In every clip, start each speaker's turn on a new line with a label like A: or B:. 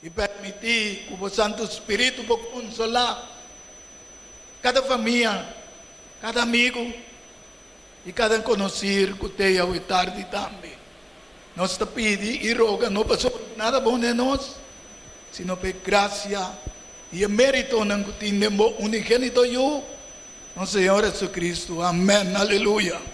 A: e permitir que o Santo Espírito possa consolar cada família, cada amigo e cada conhecido que tem ao tarde também. Nós te pedimos e roga, não passou nada bom de nós, sino por graça e mérito não que temos unigênito eu, nosso Senhor Jesus Cristo. Amém. Aleluia.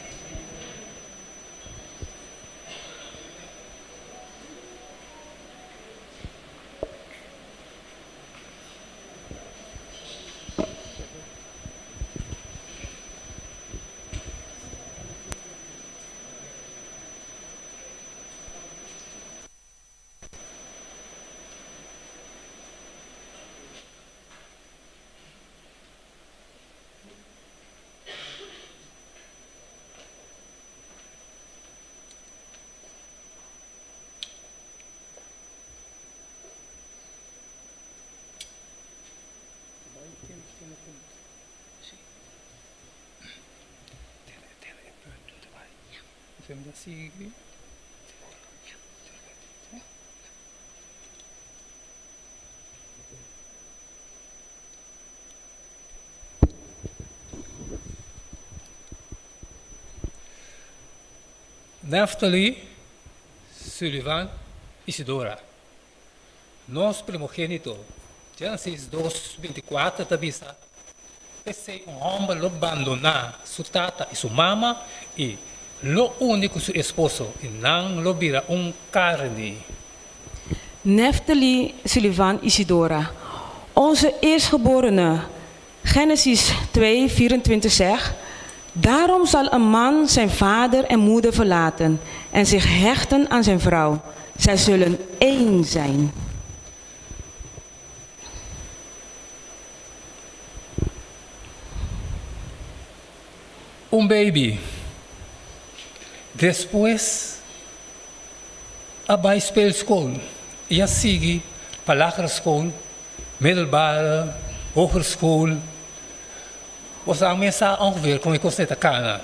B: Neftali, Sullivan, Isidora. Nosso primogênito, Gênesis 2:24, tabisa. Esse homem lo abandonar sua tata e sua mama e lo único seu esposo e não lo vira carne.
C: Neftali, Sullivan, Isidora. Onze eerstgeborene, Genesis 2:24 zegt: daarom zal een man zijn vader en moeder verlaten en zich hechten aan zijn vrouw. Zij zullen één zijn.
B: Baby. Depois, abay speelschool. Ja, sige, lagere school, middelbare, hogeschool. Was aan mensen ongeveer, kom ik ons net aan.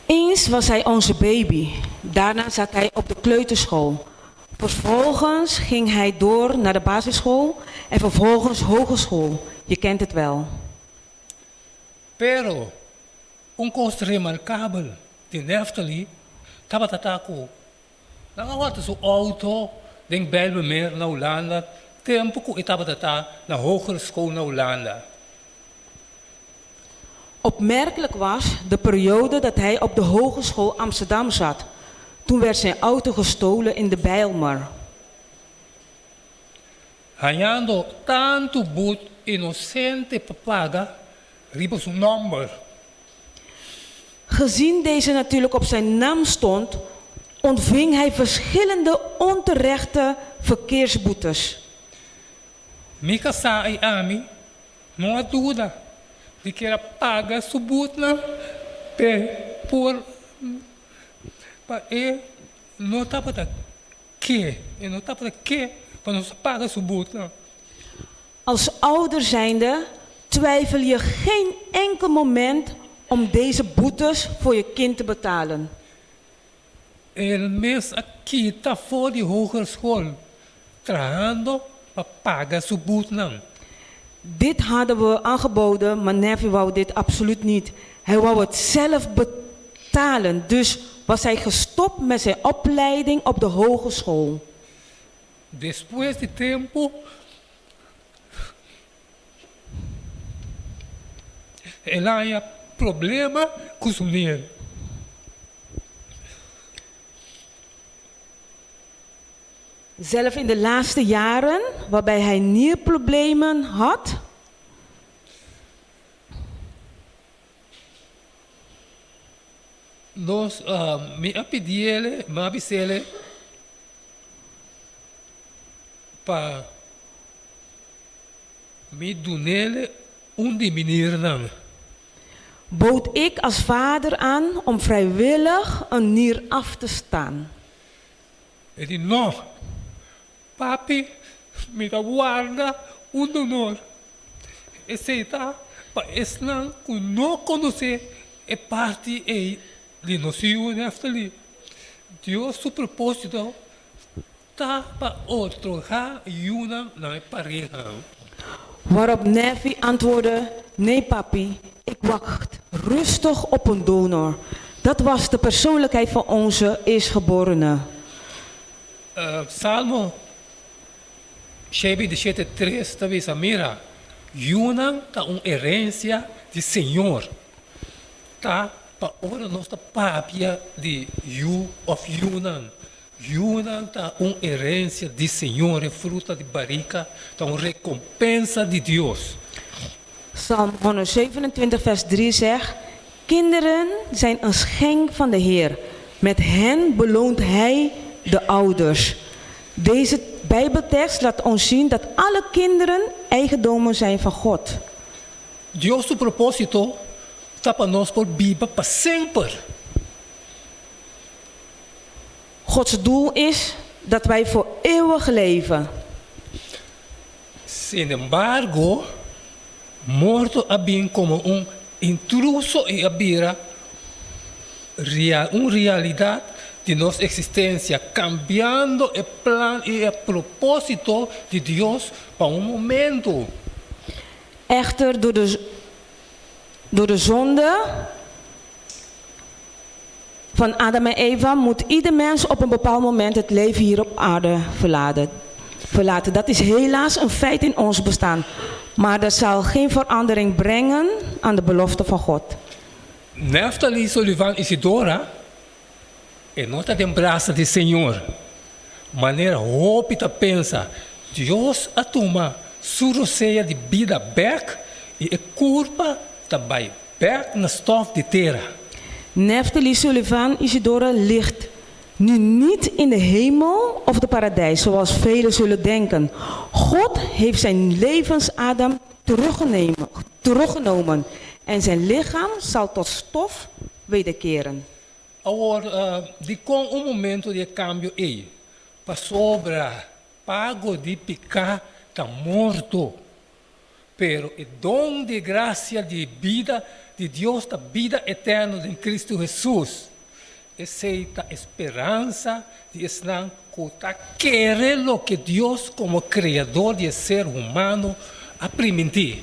C: Eens was hij onze baby. Daarna zat hij op de kleuterschool. Vervolgens ging hij door naar de basisschool en vervolgens hogeschool. Je kent het wel.
B: Pero, costo remarcável de Neftali, estava tatako. Nakawata sa auto, ding Belmeer na Hollanda, tempo ko itaba tata na hogere school na Hollanda.
C: Opmerkelijk was de periode dat hij op de Hogeschool Amsterdam zat. Toen werd zijn auto gestolen in de Bijlmer.
B: Hanyando tanto boet inocente papaga, riep zijn nummer.
C: Gezien deze natuurlijk op zijn naam stond, ontving hij verschillende onterechte verkeersboetes.
B: Mika sa ay ami, no duda, di kira paga subut na, no tapata ke, pa no paga subut na.
C: Als ouder zijnde twijfel je geen enkel moment om deze boetes voor je kind te betalen.
B: El mes aqui tá voor die hogeschool, trabajando pa paga subut na.
C: Dit hadden we aangeboden, maar Nevi wou dit absoluut niet. Hij wou het zelf betalen, dus was hij gestopt met zijn opleiding op de hogeschool.
B: Después de tempo, ele há problema com o dinheiro.
C: Zelf in de laatste jaren, waarbij hij nierproblemen had,
B: nós me pedile, me avisele para me donele diminuir não.
C: bood ik als vader aan om vrijwillig een nier af te staan.
B: Ele disse, não, papi, me dá guarda donor. Esse tá, para esse não, que não conhece, é parte de nosso Neftali. Deus, seu propósito, tapa otro ha yuna na pareja.
C: Waarop Nefi antwoordde, nee papi, ik wacht rustig op een donor. Dat was de persoonlijkheid van onze eerstgeborene.
B: Salmo Shebi de 7:3 talvez mira, Yunang ta herencia de Senhor. Ta pa ora nossa papia de Yu of Yunang. Yunang ta herencia de Senhor, é fruta de barica, ta recompensa de Deus.
C: Psalm 127 vers 3 zegt, kinderen zijn een schenk van de Heer. Met hen beloont Hij de ouders. Deze Bijbeltekst laat ons zien dat alle kinderen eigendommen zijn van God.
B: Deus o propósito está para nós por viva para sempre.
C: Gods doel is dat wij voor eeuwig leven.
B: Sin embargo, morto abin como intruso e abira realidade de nossa existência, cambiando o plano e o propósito de Deus para momento.
C: Echter, door de zonde van Adam en Eva moet ieder mens op een bepaald moment het leven hier op aarde verlaten. Dat is helaas een feit in ons bestaan. Maar dat zal geen verandering brengen aan de belofte van God.
B: Neftali, Sullivan, Isidora, e nota de braça de Senhor. Maneira hope pensa, Deus atuma suroceia de vida back e a curva também back na stof de terra.
C: Neftali, Sullivan, Isidora ligt nu niet in de hemel of de paradijs, zoals velen zullen denken. God heeft zijn levensadem teruggenomen en zijn lichaam zal tot stof wederkeren.
B: Agora, de com momento de cambio aí, para sobra, pago de picar está morto. Pero o dom de graça de vida de Deus, da vida eterna em Cristo Jesus, aceita esperança de estar querer lo que Deus, como criador de ser humano, a permitir.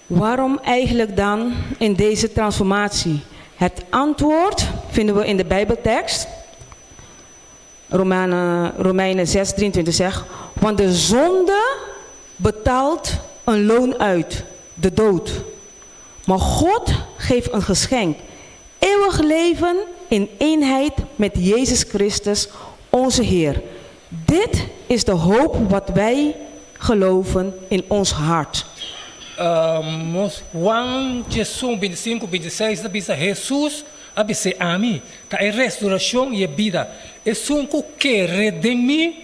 C: Waarom eigenlijk dan in deze transformatie? Het antwoord vinden we in de Bijbeltekst. Romeinen 6:23 zegt, want de zonde betaalt een loon uit, de dood. Maar God geeft een geschenk, eeuwig leven in eenheid met Jezus Christus, onze Heer. Dit is de hoop wat wij geloven in ons hart.
B: Juan Jesus 25:26 diz Jesus abse a mim, tá a restauração e a vida. É sunco que redimi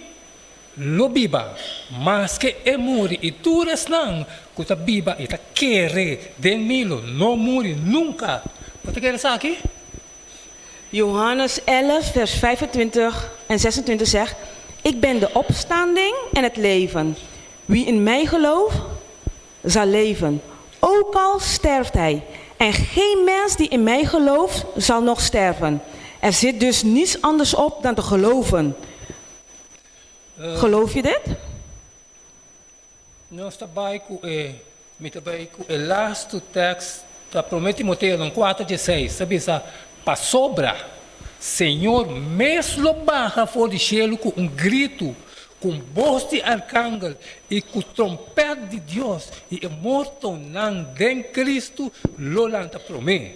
B: lo biba, mas que é muri e tu resnang, que tá biba e tá querer demilo, não muri nunca. Wat quer dizer aqui?
C: Johannes 11 vers 25 en 26 zegt, ik ben de opstanding en het leven. Wie in mij gelooft, zal leven, ook al sterft hij. En geen mens die in mij gelooft, zal nog sterven. Er zit dus niets anders op dan te geloven. Geloof je dit?
B: Nós trabalhamos com o lasto texto da 1 Timoteo 4:16, sabe essa sobra, Senhor, mesmo barra fora de cielo com grito, com voz de arcángel e com trompete de Deus e morto não de Cristo, lo lanta promê.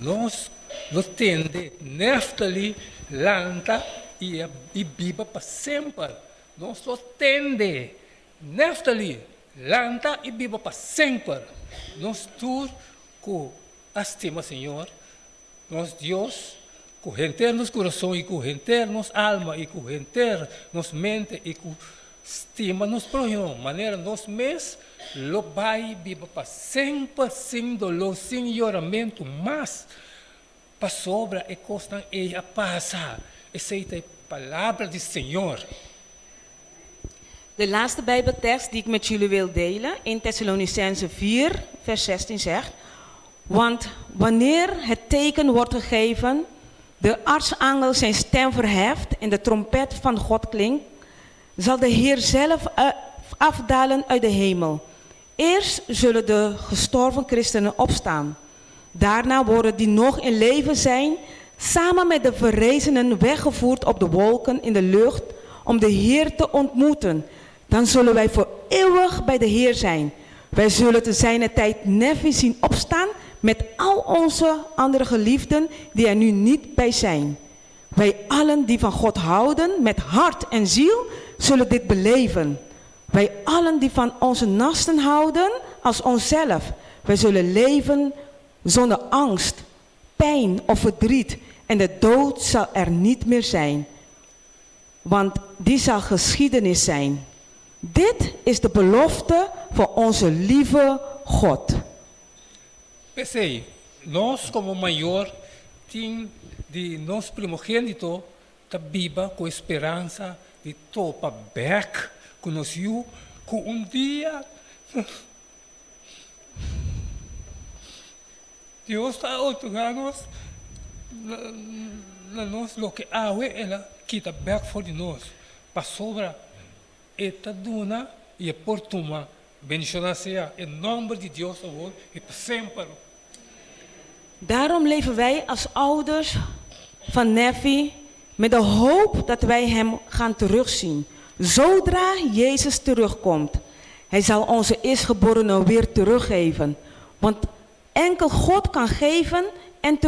B: Nós tende Neftali lanta e biba para sempre. Nós tende Neftali lanta e biba para sempre. Nós tur com estima, Senhor, nós Deus correnter nos corações e correnter nos alma e correnter nos mente e estima nos próximo maneira nos mês lo vai viva para sempre sem dolor sem choramento mas para sobra e costa e a passa aceita a palavra do Senhor.
C: De laatste Bijbeltekst die ik met jullie wil delen, in Thessalonicenzen 4 vers 16 zegt, want wanneer het teken wordt gegeven de aartsengel zijn stem verheft en de trompet van God klinkt, zal de Heer zelf afdalen uit de hemel. Eerst zullen de gestorven christenen opstaan. Daarna worden die nog in leven zijn, samen met de verrezenen weggevoerd op de wolken in de lucht om de Heer te ontmoeten. Dan zullen wij voor eeuwig bij de Heer zijn. Wij zullen te zijner tijd Nefi zien opstaan met al onze andere geliefden die er nu niet bij zijn. Wij allen die van God houden met hart en ziel zullen dit beleven. Wij allen die van onze naasten houden als onszelf. Wij zullen leven zonder angst, pijn of verdriet. En de dood zal er niet meer zijn. Want die zal geschiedenis zijn. Dit is de belofte van onze lieve God.
B: Pensei, nós como maior, tem de nosso primogênito, tá viva com esperança de topa back conosco, com dia Deus está otorgando-nos nós lo que awe ela quita back for de nós, para sobra eta duna e por tuma bendicionar seja em nome de Deus e para sempre.
C: Daarom leven wij als ouders van Nefi met de hoop dat wij hem gaan terugzien. Zodra Jezus terugkomt. Hij zal onze eerstgeborenen weer teruggeven. Want enkel God kan geven en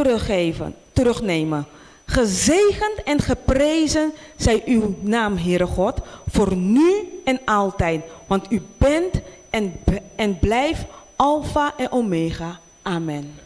C: terugnemen. Gezegend en geprezen zij uw naam, Heere God, voor nu en altijd. Want u bent en blijft Alpha en Omega. Amen.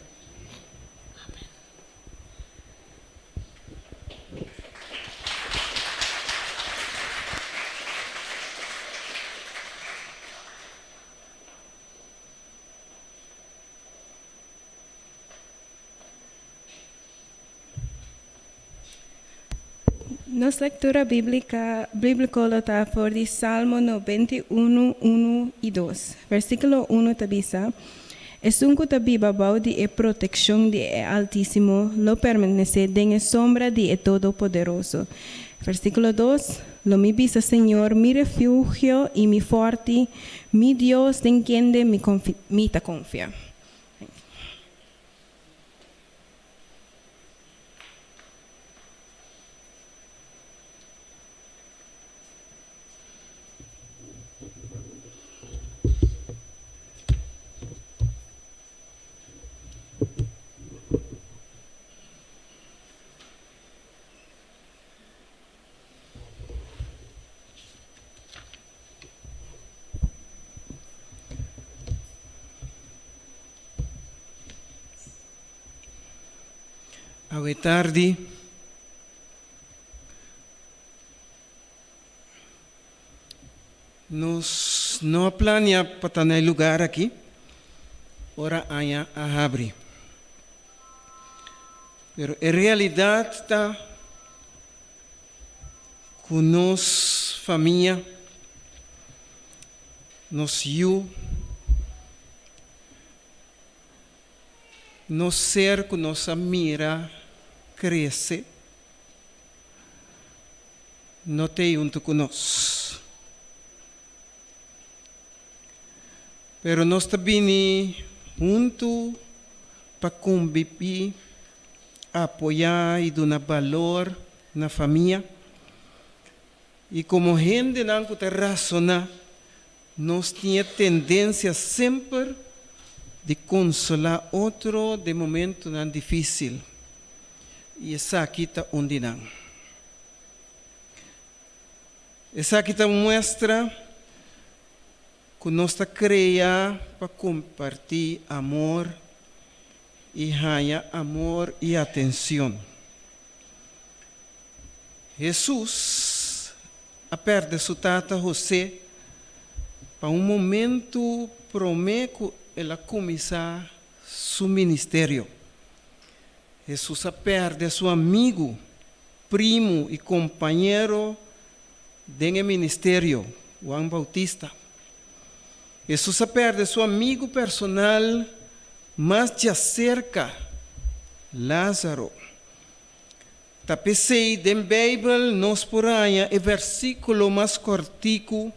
D: Nossa leitura bíblica está por de Salmo 91, 1 e 2. Versículo 1 tabisa. Es un cutabiba baudi e protección de Altísimo, lo permanece en sombra de Todopoderoso. Versículo 2. Lo mi bisa, Señor, mi refugio y mi fuerte, mi Dios, en quien de mi ta confía.
E: Boa tarde. Nós não planeamos para estar no lugar aqui. Ora, aia a abrir. Pero em realidade está com nossa família, nos eu, nos ser com nossa mira cresce, não tem junto conosco. Pero nós também junto para conviver, apoiar e dar valor na família. E como gente não pode razonar, nós temos tendência sempre de consolar outro de momento não difícil. E essa aqui está onde não. Essa aqui está mostra que nós está criando para compartilhar amor e ganhar amor e atenção. Jesus, a perder sua tata José, para momento promete que ela começar seu ministério. Jesus a perde seu amigo, primo e companheiro do ministério, Juan Bautista. Jesus a perde seu amigo personal, mais de cerca, Lázaro. Tapesei den Bijbel nos poraya e versículo mais cortico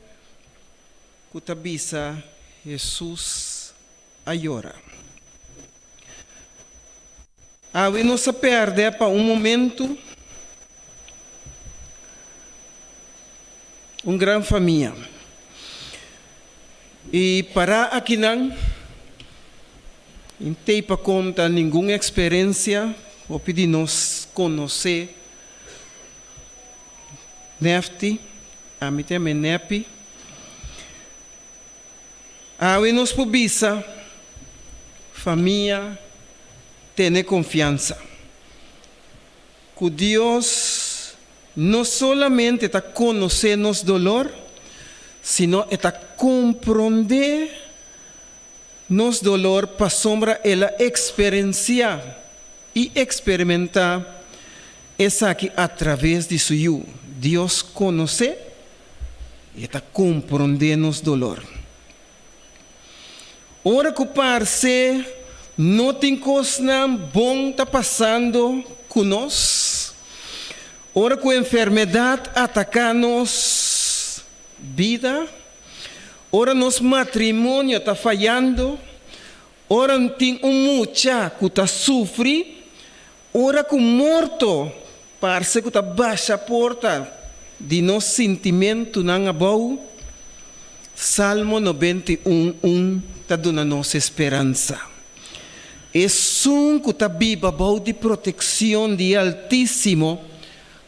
E: que tabisa Jesus ayora. Awe não se perde para momento grande família. E para aqui não tem para conta nenhuma experiência ou pedir nos conhecer nefti, a mim também nepi. Awe nos pobisa família ter confiança que Deus não solamente está conhecer nosso dolor, sino está compreender nosso dolor para sombra ela experienciar e experimentar essa aqui através de seu Deus conhece e está compreender nosso dolor. Ora que parece não tem coisa bom está passando conosco. Ora que a enfermidade ataca nos vida. Ora nosso matrimônio está falhando. Ora tem mucha que está sofrendo. Ora que morto parece que está baixa a porta de nosso sentimento não abau. Salmo 91:1 está dando nossa esperança. É um que está viva de proteção de Altíssimo,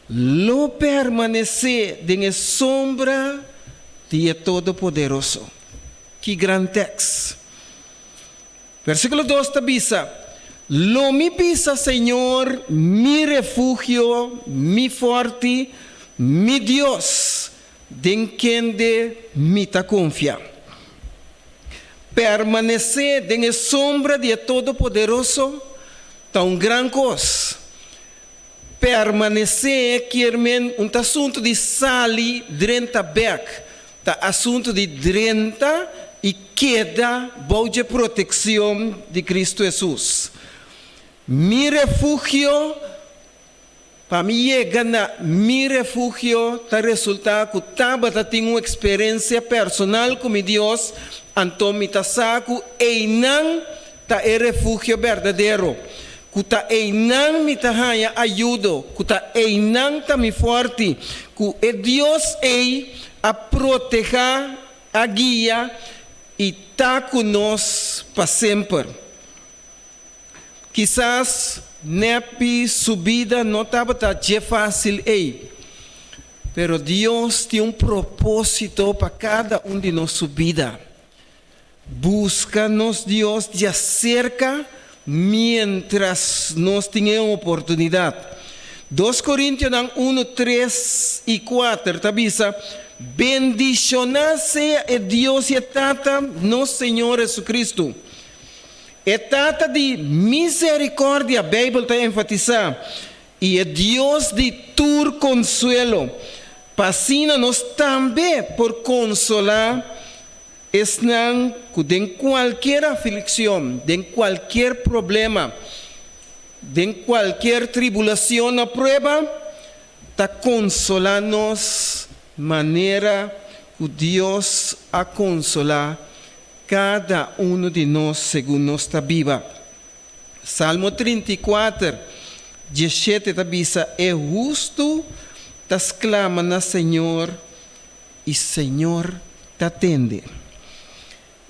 E: lo permanecer na sombra de Todo-Poderoso. Que grande texto. Versículo 2 está bisa. Lo mi pisa, Senhor, mi refugio, mi forte, mi Dios, en quien de mi ta confia. Permanecer na sombra de Todo-Poderoso está grande coisa. Permanecer que é assunto de sali drenta bec, tá assunto de drenta e queda boa proteção de Cristo Jesus. Mi refugio para mim chegar mi refugio está resultado que tava tendo uma experiência personal com Deus, então me tá saco e não tá refugio verdadeiro. Que tá e não me tá haya ajuda, que tá e não tá me forte, que é Deus a proteger, a guia e tá conosco para sempre. Quizás nepi subida não estava tão fácil pero Deus tem propósito para cada de nós subida. Busca-nos Deus de cerca mientras nós temos oportunidade. 2 Coríntios 1, 3 e 4 avisa: bendicionado seja Deus e Tata, nosso Senhor Jesus. É Tata de misericórdia, a Bíblia está enfatizando, e é Deus de tur consuelo. Pasina-nos também por consolar estão em qualquer aflicção, em qualquer problema, em qualquer tribulação na prueba, está consolando-nos maneira que Deus a consolar cada de nós segundo nós está viva. Salmo 34, 17 avisa: é justo, tas clama na Senhor, e Senhor te atende.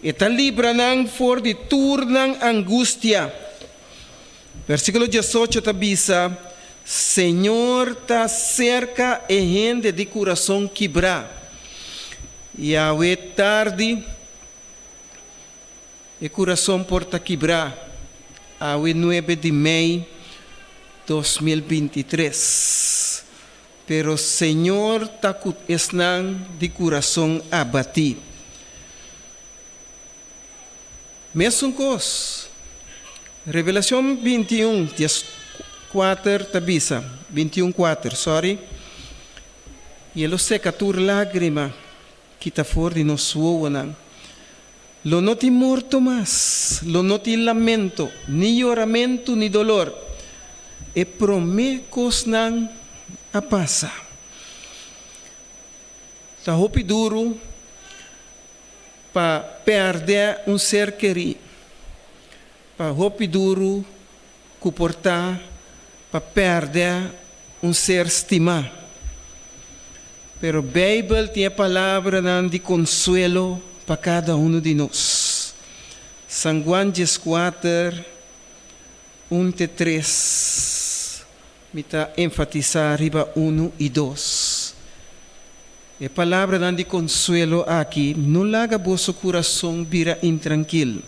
E: Eta libra nang for de turnang angústia. Versículo 18 avisa: Senhor ta cerca e gente de coração quebrar. E a tarde e coração porta quebrar. A 9 de maio 2023. Pero Senhor ta esnan de coração abatido. Mesmo coisa. Revelação 21, 4, tabisa. 21:4, sorry. E ele seca tur lágrima que está fora de nós suonan. Lo não tem morto mais, lo não tem lamento, ni lloramento, ni dolor. e promekos nang apasa. Ta hopi duro para perder um ser querido, para hopi duro comportar, para perder um ser estimado. Pero a Bíblia tem a palavra de consuelo para cada um de nós. São Juan 4, 1-3. Me está enfatizar riba 1 e 2. A palavra de consuelo aqui, não laga vosso coração vira intranquilo.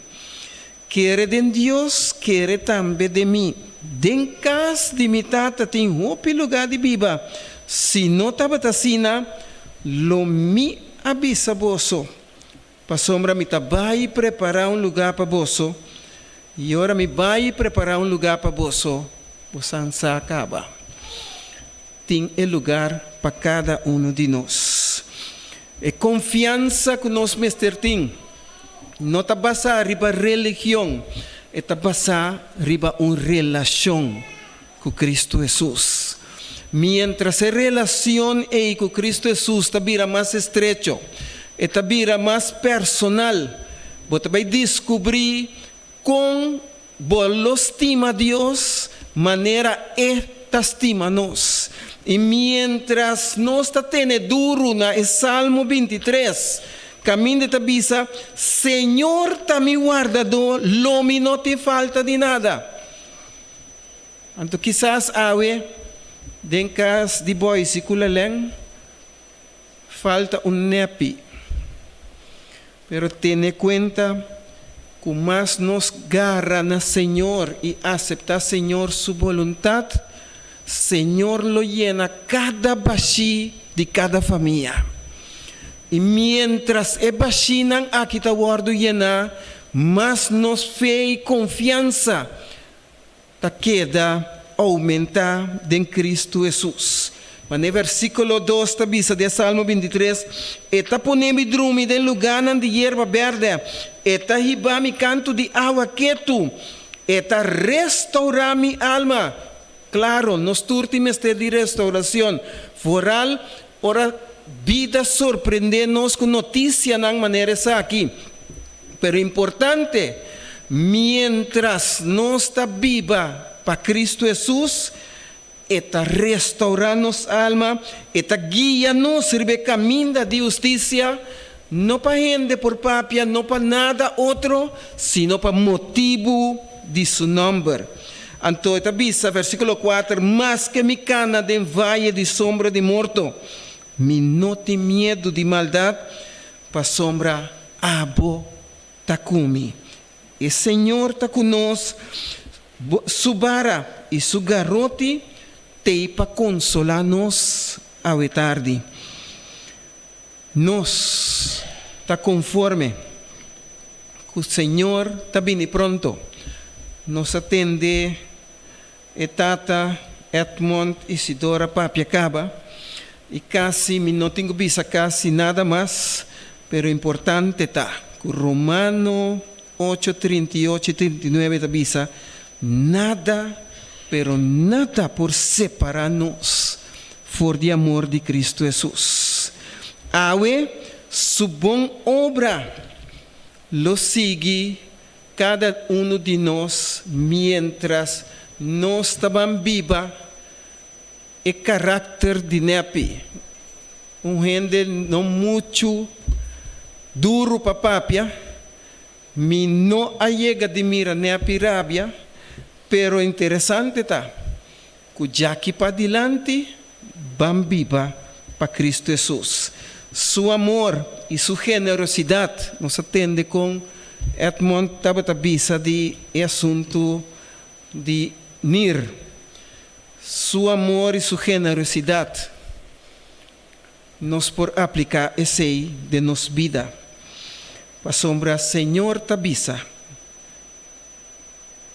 E: Quere de Deus, quere também de mim. Den cas de mitata tem hopi lugar de biba. Se não estava assim, lo mi avisa vosso. Para sombra me vai preparar um lugar para vosso. E agora me vai preparar um lugar para vosso. Você não acaba. Tem lugar para cada um de nós. É confiança que nós mestre tem. Não está basada riba religião, está basada riba relação com Cristo Jesus. Mientras a relação com Cristo Jesus está vira mais estrecho, está vira mais personal, você vai descobrir com você estima Deus, maneira esta estima nós. E mientras nós está tendo duro na Salmo 23, caminho de tabisa, Senhor está me guardador, lo me não te falta de nada. Então quizás awe, den cas de boy si kulaleng, falta nepi. Pero tiene cuenta que más nos garra na Senhor e aceptar Senhor su voluntad, Senhor lo llena cada bashi de cada família. E mientras e baxinan aqui está guardo llena, mas nos fé e confiança ta queda aumenta em Cristo Jesus. Mas no versículo 2 da bisa de Salmo 23, eta ponemi drumi den lugar de hierba verde, eta hiba mi canto de agua quieto, eta restaurar mi alma. Claro, nos turtimos de restauração. Foral, ora vida sorprende-nos com notícia na maneira aqui. Pero importante, mientras nós está viva para Cristo Jesus, está restaurando-nos alma, está guia-nos, sirve caminho de justiça, não para gente por papia, não para nada outro, sino para motivo de seu nome. Então, está bisa, versículo 4, mas que me cana de valle de sombra de morto, me não tem medo de maldade, para sombra abo takumi. E Senhor está conosco, su vara e su garrote te para consolar-nos ao tarde. Nós está conforme que o Senhor está vindo pronto. Nos atende Tata, Edmond, Isidora, Papiacaba. E quase, não tenho visto quase nada mais, pero importante está que Romano 8, 38 e 39 da bisa, nada, pero nada por separar-nos for de amor de Cristo Jesus. Awe, su bom obra, lo sigue cada um de nós, mientras nós estamos vivos, e caráter de nepi. Gente não muito duro para papia, me não allega de mira nepi rabia, pero interessante tá, que já que para diante, vamos viva para Cristo Jesus. Su amor e sua generosidade nos atende com Edmond Tabatabisa de assunto de NIR. Su amor e sua generosidade nos por aplicar esse de nos vida. Para sombra Senhor Tabisa,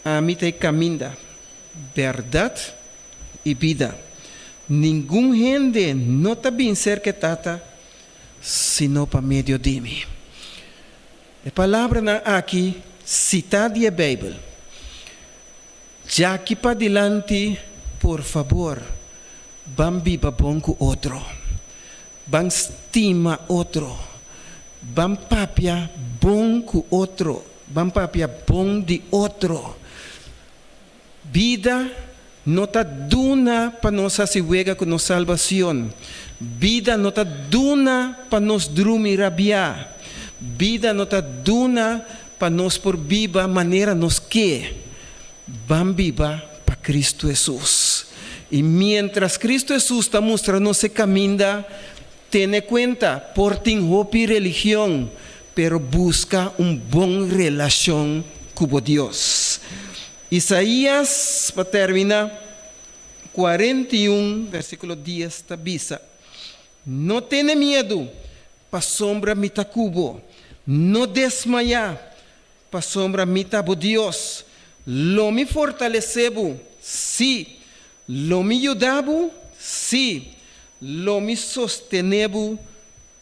E: a mim te caminha, verdade e vida. Nenhum gente não está bem cerca tata, sino para meio de mim. A palavra aqui, citada da Bíblia, já que para diante, por favor, van viva bon ku otro, van estima otro, van papia bon ku otro, van papia bon di otro. Vida no ta duna pa nos asiwega con nos salvación. Vida no ta duna pa nos drumi rabia. Vida no ta duna pa nos por viva manera nos que. Van viva pa Cristo Jesús. Y mientras Cristo Jesús está mostrando ese camino, tiene cuenta, por tin hopi religión, pero busca un buen relación con Dios. Isaías, para terminar, 41, versículo 10, tabisa. No tiene miedo, pa sombra mita cubo. No desmaya, pa sombra mita bo Dios. Lo me fortalecebo, sí. Lo me ayudabo, sí. Lo me sostenebo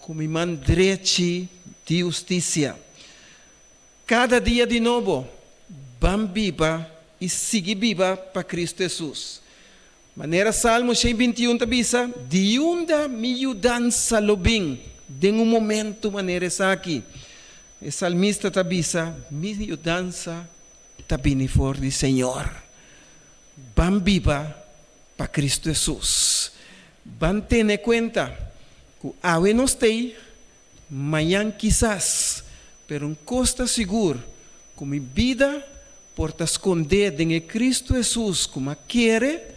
E: con mi mano derecha de justicia. Cada dia de novo, van viva e sigue viva para Cristo Jesus. Maneira Salmo 121 tabisa, de onda me mudança lobim, de momento maneira essa aqui. O salmista tabisa, me mudança tabini for de Senhor. Van viva para Cristo Jesus. Van ter conta que hoje não tem, amanhã quizás, pero um costa seguro, com minha vida porta esconder em Cristo Jesus como quer,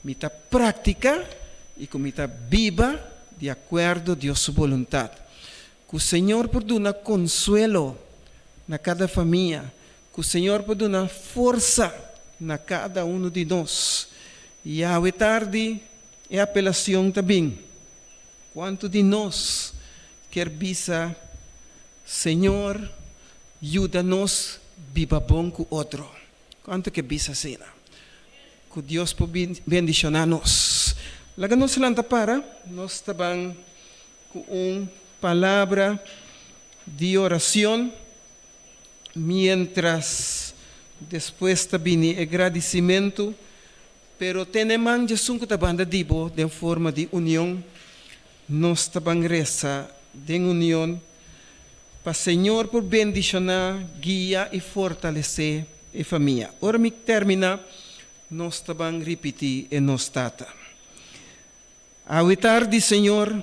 E: mita prática e como mita viva de acordo com sua vontade. Que o Senhor por dar consuelo na cada família, que o Senhor por dar força na cada de nós. E a tarde é apelação também. Quanto de nós quer bisa, Senhor, ajuda-nos viva bom com outro. Quanto que bisa cena? Que Deus por bendicionar-nos. Laga-nos lang para, nós tabang com palavra de oração, mientras después tabini agradecimento, pero teneman Jesus que tabanda dibo de forma de união, nós tabang reza de união, para Senhor por bendicionar, guia e fortalecer a família. Ora me termina, nós tabang repetir e nós tata. Ao tarde, Senhor,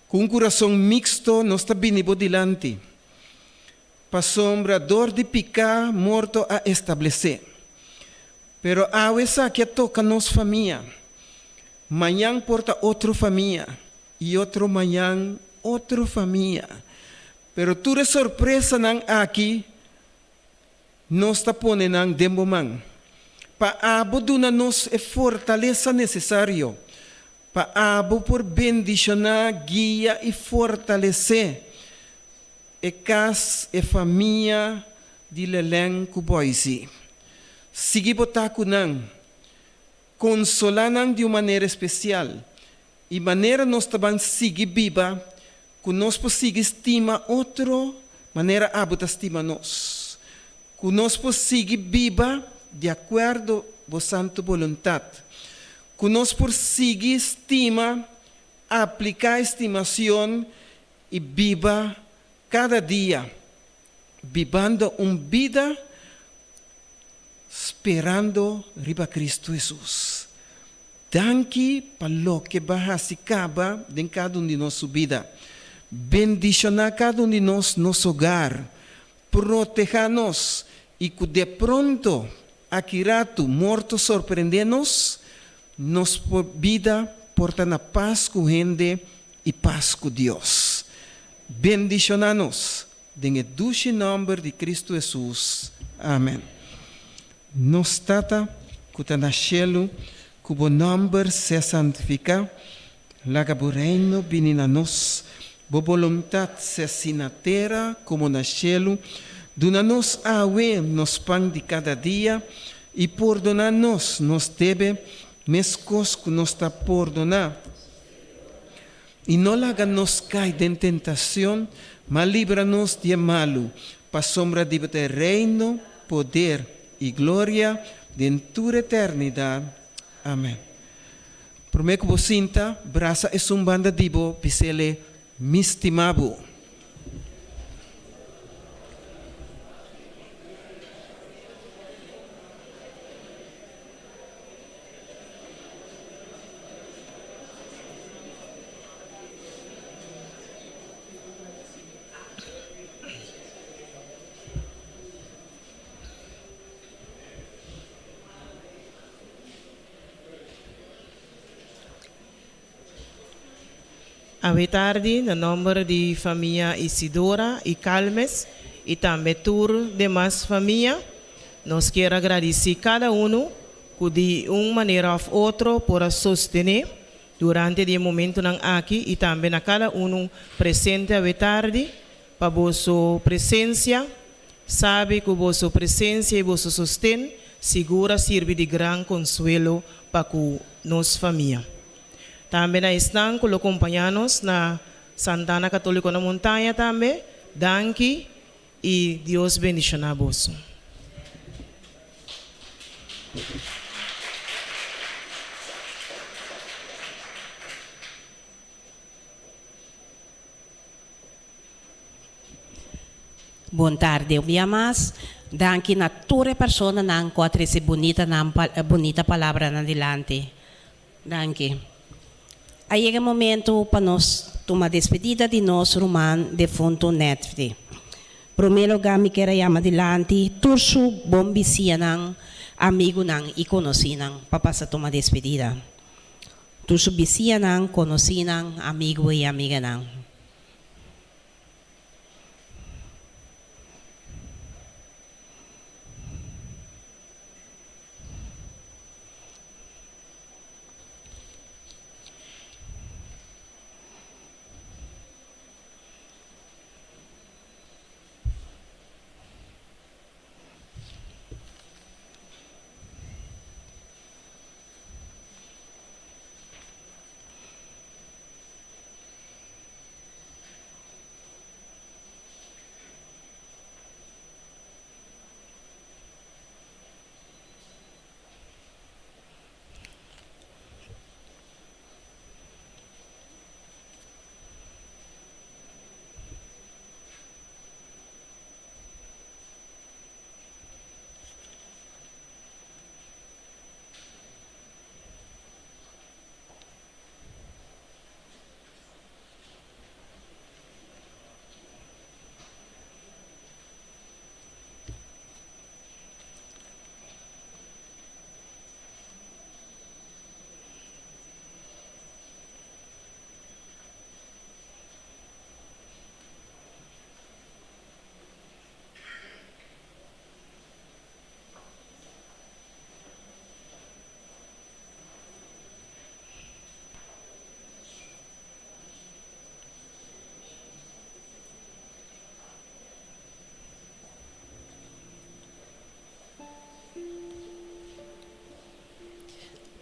E: com coração mixto, nós tabinibo dilante, para sombra dor de picar, morto a estabelecer. Pero ao essa que toca nos família, manhã porta outra família, e outro manhã outra família. Pero tu de surpresa não aqui, nós está ponendo dembo man. Pa abo duna nos e fortaleza necessário. Pa abo por bendicionar, guia e fortalecer e casa e família de leleng kuboisi. Sigi botakunan, consolanang de uma maneira especial. E maneira nós também seguir viva, que nós possamos estima outro, maneira abo estima nós. Que nós possamos viva de acordo com a santa vontade. Que nós possamos estima, aplicar estimação e viva cada dia, vivendo uma vida esperando riba Cristo Jesus. Danke para lo que vai se acaba em cada de nossa vida. Bendicionar cada de nós, nosso hogar. Proteja-nos e que de pronto, aqui rato, morto surpreender-nos, nos vida porta na paz com gente e paz com Deus. Bendicionar-nos. Em o dulce nome de Cristo Jesus. Amém. Nos tata, que está na cielo, que o nome se santifica, laga o reino vinha a nós, a vontade se assim na terra como na cielo, dona-nos awe nos pão de cada dia, e perdonar-nos nos deve, mescos que nos está perdonar. E não laga-nos cair em tentação, mas livra-nos de malo, para sombra de reino, poder e glória de en toda eternidad. Amén. Prometo que vos sinta, brasa es un banda divo, pisele mistimabu.
F: Ave tarde, no nombre de familia Isidora y Calmes y también tour demás familia, nos quiero agradecer cada uno que de una manera u otra por sostener durante el momento aquí y también a cada uno presente ave tarde para vuestra presencia, sabe que vuestra presencia y vuestro sostén segura sirve de gran consuelo para nos familia. Também estão com os companheiros na Santana Católica na Montanha também. Danke e Deus bendiga a vós.
G: Boa tarde, eu me amas. Danke na toda pessoa que encontra essa bonita palavra na delante. Danke. Aí é o momento para nós tomar despedida de nosso irmão defunto Netflix. Primeiro lugar, me quero chamar adelante, turso bom vizinho, amigo e conhecido, para passar tomar despedida. Turso vizinho, conhecido, amigo e amiga.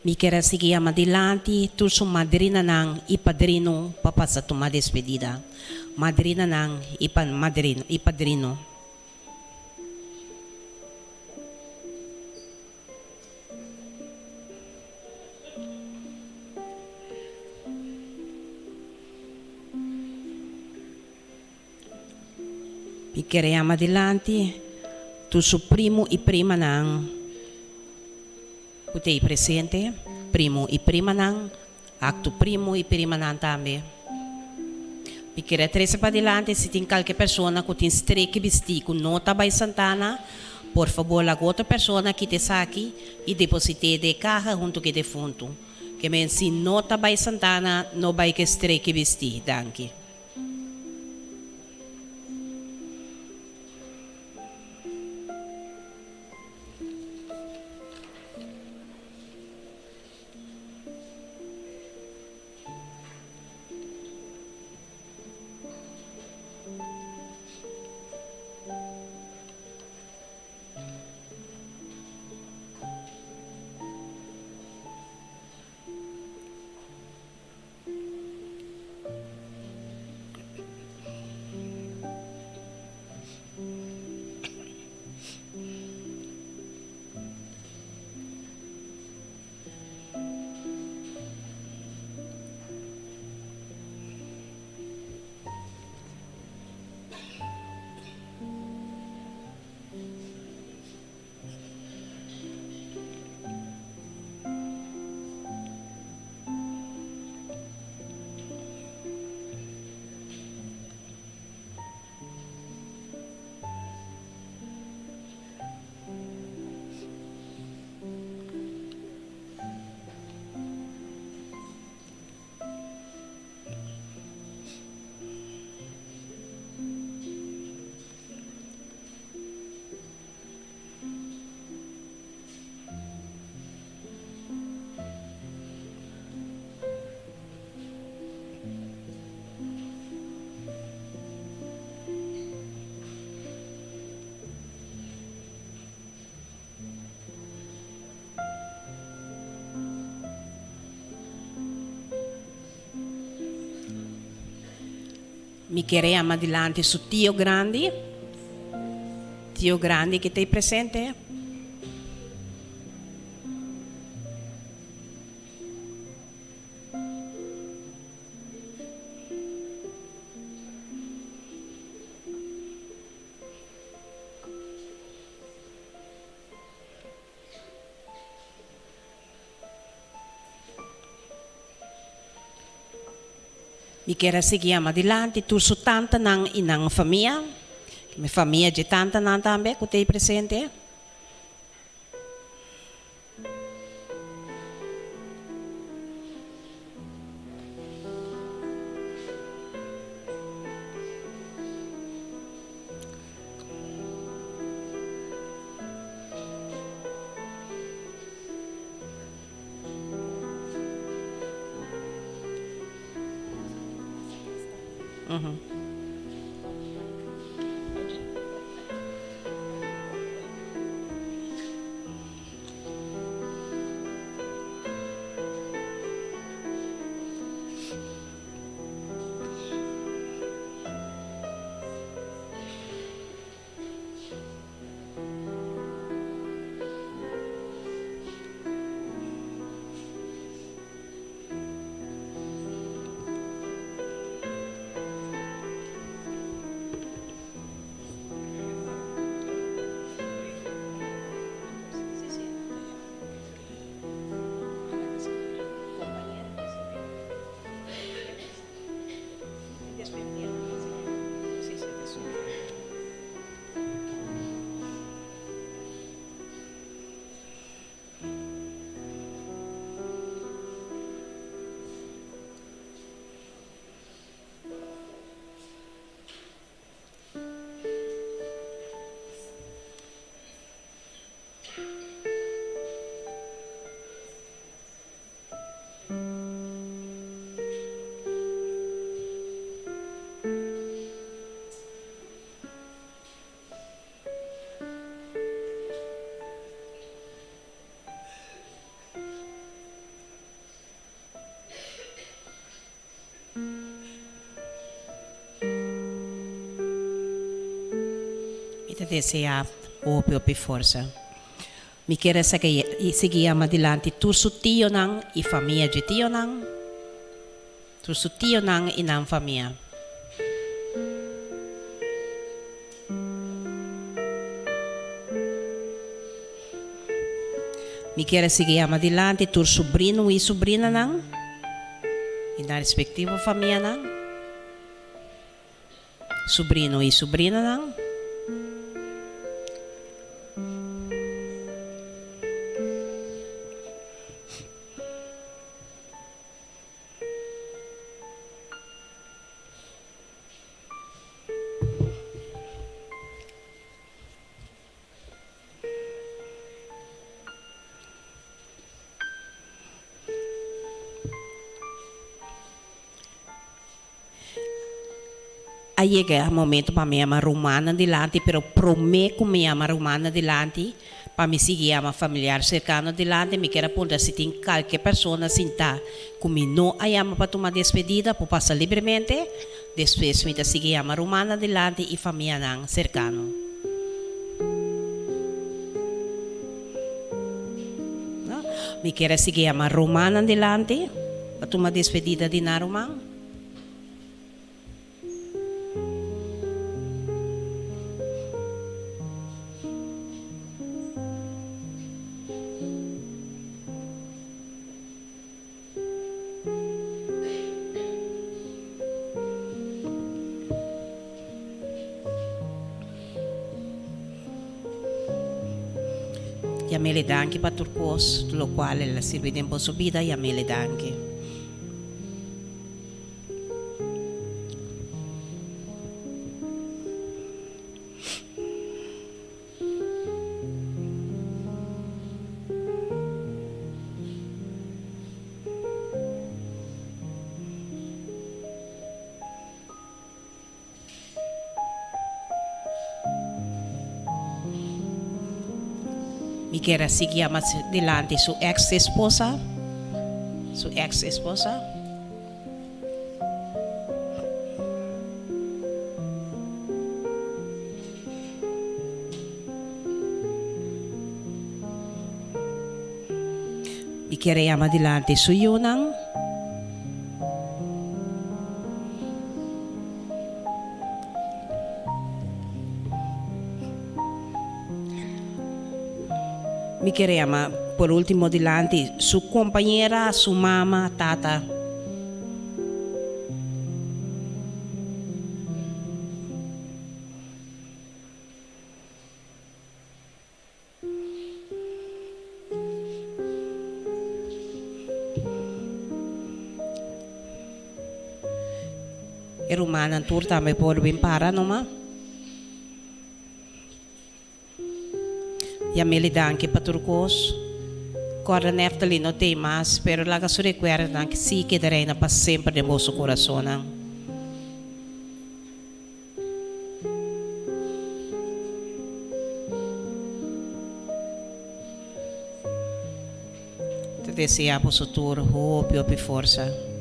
G: Me quero seguir adiante, tu sou madrina e padrino para passar tomar despedida. Madrina e padrino. Me quero adiante, tu sou primo e prima Putei presente, primo e prima acto primo e prima também. Me quero trazer para adelante se tem qualquer pessoa que tem streque vestir com nota by Santana, por favor, a outra pessoa que te saque e deposite de carga junto com o defunto. Que men se nota by Santana, não vai que streque vestir, danke. Mi chiediamo adelante su Tio Grandi che è presente. Mi chiede seguiamo adelante, tu su tanta nang inang famiglia, mi famiglia di tanta nang tambe, che sei presente. Mi desea opio per forza. Mi chiede seguiamo adelante tu su Tio nang i famiglia di Tio nang. Tu su Tio nang inang famiglia. Mi chiede seguiamo adelante tu sobrino e sobrina nang. In la rispettiva famiglia nang. Sobrino e sobrina nang. Llega il momento per me romana adelante, però prometto me romana adelante, per me seguire familiar cercano adelante, mi quero appunto se tem qualche persona sinta come non abbiamo per tomar despedida, può passare liberamente, después mi seguire romana adelante e famiglia non cercano. No? Mi quero seguire romana adelante, per tomar despedida di na romana. Yamele danke per turcos, lo quale la serve in posso vita, yamele danke. Mi quiere seguir más adelante su ex esposa. Su ex esposa. queremos adelante su yunang. Mi queremos, por último, adelante su compañera, su mamá, tata. Rumanan tur também por bem para noma. E a mele danke paturcos. Corda neftali no tem mais, pero laga su recuerda que sí quedará para sempre de vosso coração. Te deseamos o tur hope e força.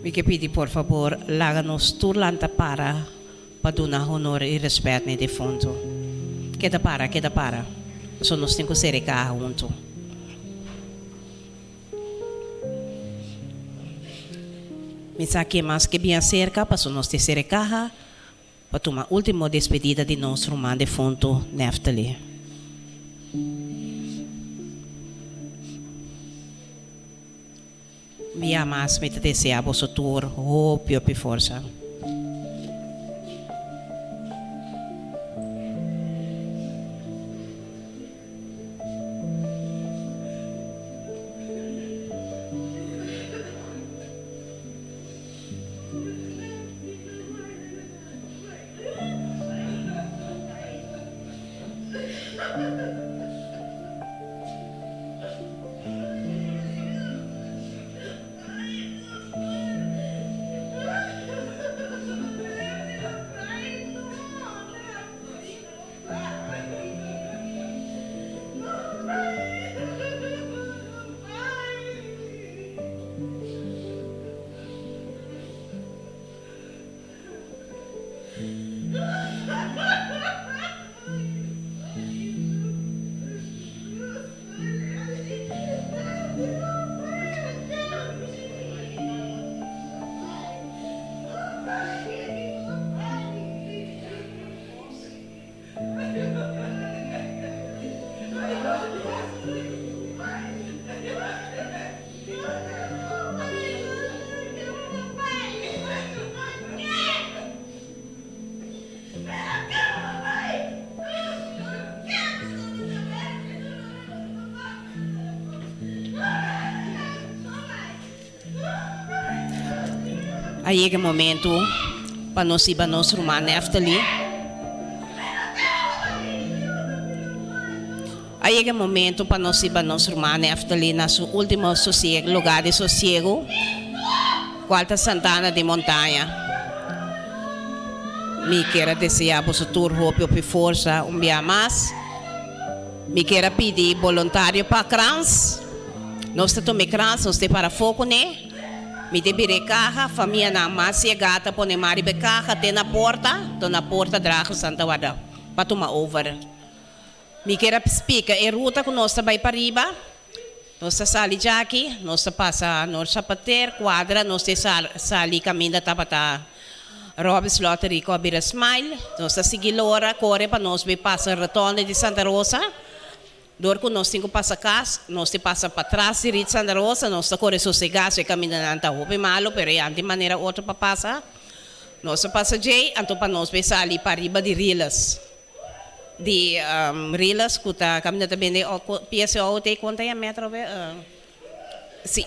G: Mi che pedi por favor, láganos turlanta para donar honor e respeito ne defunto. Queda para. Só nós temos que ser cá junto. Me saque mais que bem cerca, para nós ter ser cá, para tomar a última despedida de nosso irmão defunto, Neftali. Via mais me te deseamos o tour, hope e força. Aí chega o momento para nós ir para nosso irmão Neftali. Aí chega o momento para nós ir para nosso irmão Neftali na sua última lugar de sossego, Quarta Santana de Montanha. Me quero desejar para o tour hope e força dia mais. Me quero pedir voluntário para crans. Nós temos crans, nós temos para fogo, né? Me debire caja, família na massa gata pone mari be caja te na porta drago Santa Wada para tomar over. Me quero explicar a ruta que nós vai para riba. Nós sali já aqui, nós passa nós sapater quadra, nós sali caminho da pata Robes Lottery com a Smile. Nós seguir lora corre para nós be passa retorno de Santa Rosa. Dor que nós temos que passar casa, nós temos que passar para trás de Santa Rosa, nós temos que sossegar e caminhar na rua malo, pero é de maneira outra para passar. Nós passa J, então para nós pensar ali para riba de Rilas. De Rilas, que está caminhando também de PSO, tem quanto é a metro? Sim.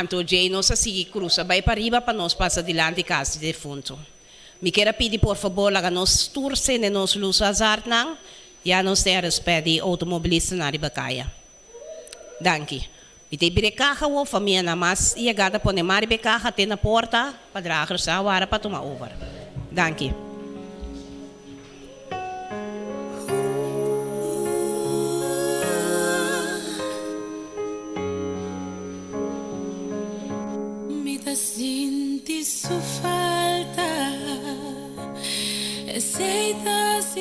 G: Então J, nós seguir cruza, vai para riba para nós passar diante de casa de defunto. Me quero pedir, por favor, que nós torcem e nós luz azar, não? Já nós temos respeito de automobilista na Ribacaia. Danke. E tem brecaja ou família na mas e a gata põe mais brecaja até na porta para dragar a hora para tomar over. Danke.
H: Me sinti su falta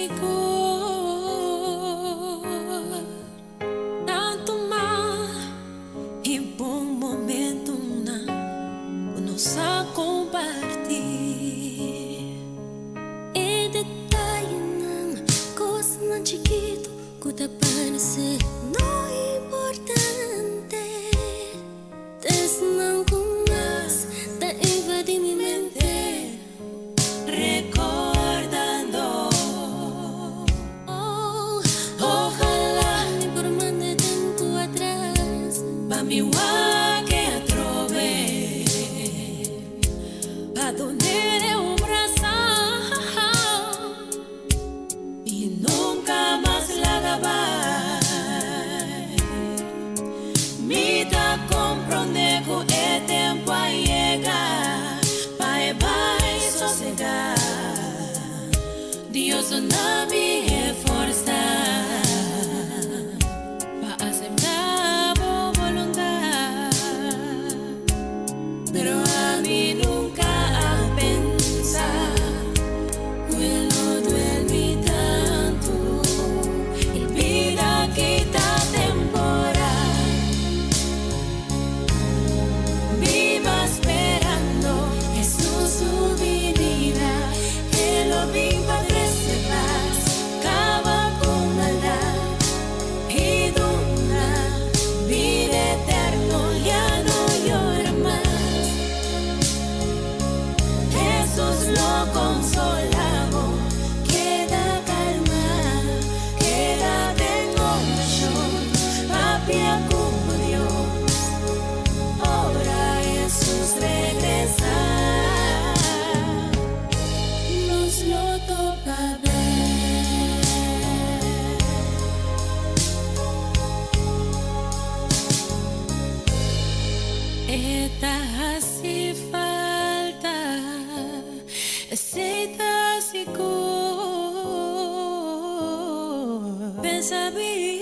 H: seguro, tanto mais e bom momento na nos a compartir. E detalhe não, coisa não chiquito, que te parece não importante. Desde não comas, te invade mi mente, recordando. Oh, ojalá por más de tiempo atrás, va mi que atrove, pa donde un brazo y nunca más la gabar. Mi ta comprende que el tiempo llega, bye bye sossegar. Dios no me forza pa aceptar tu voluntad, pero a mí nunca ha pensado que lo duele tanto y vida quita temporal. Viva esperando Jesús su venida, Él lo viva de paz, acaba con maldad y duna, vida eterno, ya no llora más. Jesús lo consolamos, queda calma, queda en oración, papia como Dios. Ahora Jesús regresa, nos lo toca ver. Esta hace falta, aceita seguro, pensa bem.